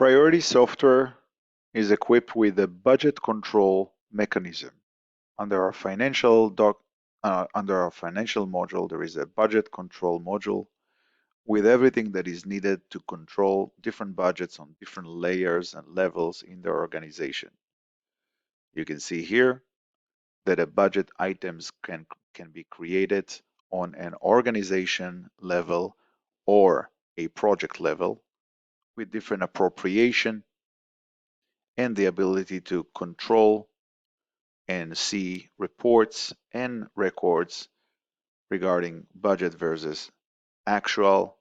Priority software is equipped with a budget control mechanism. Under our financial module, there is a budget control module with everything that is needed to control different budgets on different layers and levels in the organization. You can see here that a budget items can be created on an organization level or a project level with different appropriation and the ability to control and see reports and records regarding budget versus actual,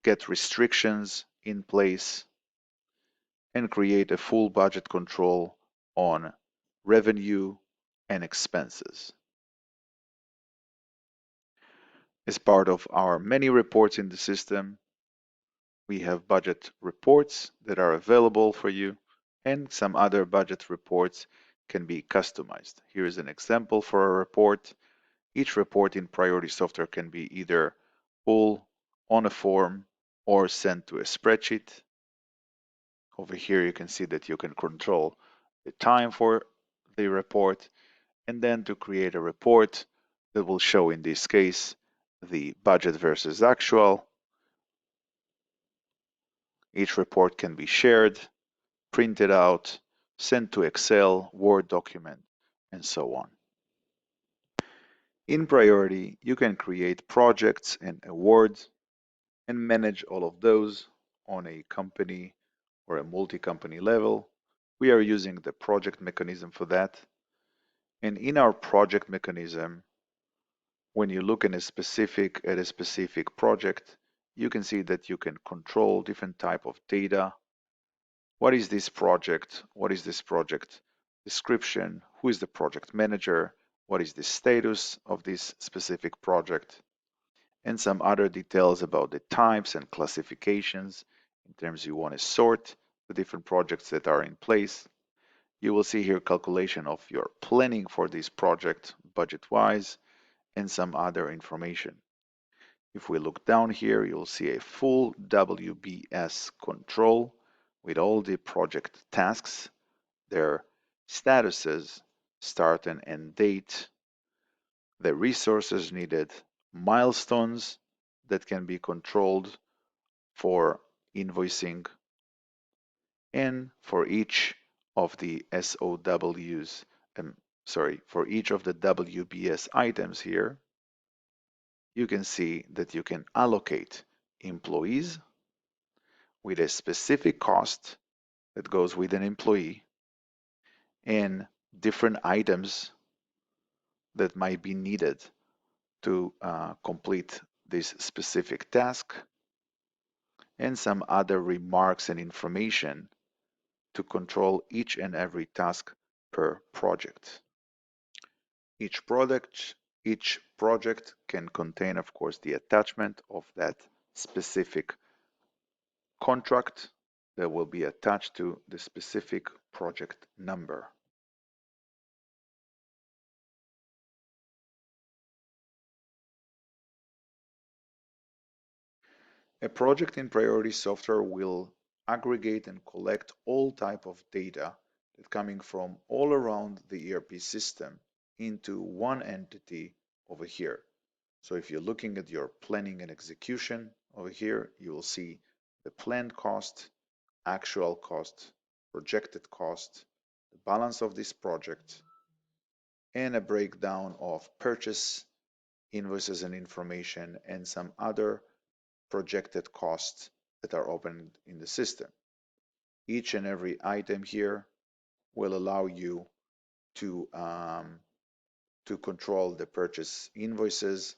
get restrictions in place, and create a full budget control on revenue and expenses. As part of our many reports in the system, we have budget reports that are available for you, and some other budget reports can be customized. Here is an example for a report. Each report in Priority Software can be either pulled on a form or sent to a spreadsheet. Over here, you can see that you can control the time for the report, and then to create a report that will show, in this case, the budget versus actual. Each report can be shared, printed out, sent to Excel, Word document, and so on. In Priority, you can create projects and awards and manage all of those on a company or a multi-company level. We are using the project mechanism for that. And in our project mechanism, when you look at a specific project, you can see that you can control different type of data. What is this project? What is this project description? Who is the project manager? What is the status of this specific project? And some other details about the types and classifications in terms you want to sort the different projects that are in place. You will see here calculation of your planning for this project budget-wise and some other information. If we look down here, you'll see a full WBS control with all the project tasks, their statuses, start and end date, the resources needed, milestones that can be controlled for invoicing, and for each of the SOWs, for each of the WBS items here, you can see that you can allocate employees with a specific cost that goes with an employee and different items that might be needed to complete this specific task, and some other remarks and information to control each and every task per project. Each project can contain, of course, the attachment of that specific contract that will be attached to the specific project number. A project in Priority Software will aggregate and collect all type of data that coming from all around the ERP system into one entity over here. So if you're looking at your planning and execution over here, you will see the planned cost, actual cost, projected cost, the balance of this project, and a breakdown of purchase invoices and information and some other projected costs that are open in the system. Each and every item here will allow you to control the purchase invoices,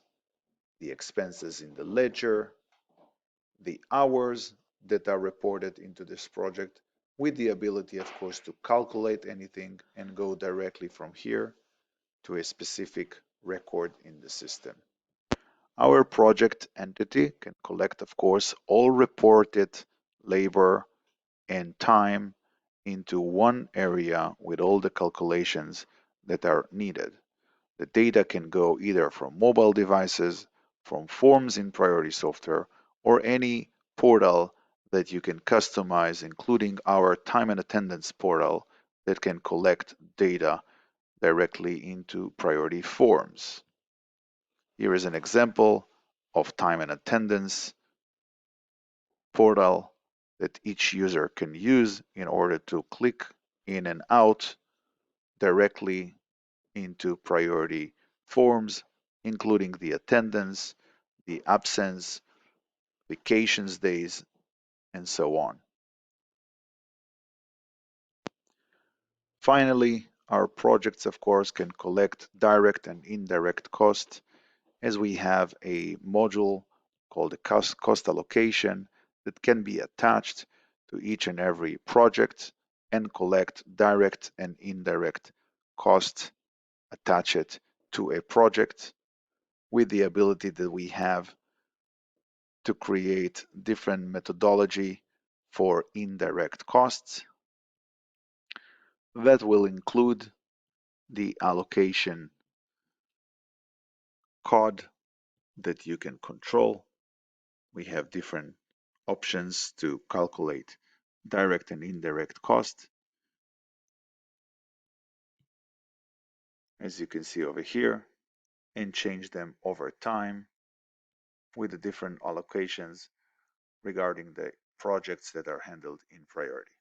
the expenses in the ledger, the hours that are reported into this project, with the ability, of course, to calculate anything and go directly from here to a specific record in the system. Our project entity can collect, of course, all reported labor and time into one area with all the calculations that are needed. The data can go either from mobile devices, from forms in Priority Software, or any portal that you can customize, including our time and attendance portal that can collect data directly into priority forms. Here is an example of time and attendance portal that each user can use in order to click in and out directly into priority forms, including the attendance, the absence, vacations days, and so on. Finally, our projects, of course, can collect direct and indirect costs, as we have a module called the cost allocation that can be attached to each and every project and collect direct and indirect costs, attach it to a project with the ability that we have to create different methodology for indirect costs that will include the allocation code that you can control. We have different options to calculate direct and indirect cost, as you can see over here, and change them over time with the different allocations regarding the projects that are handled in priority.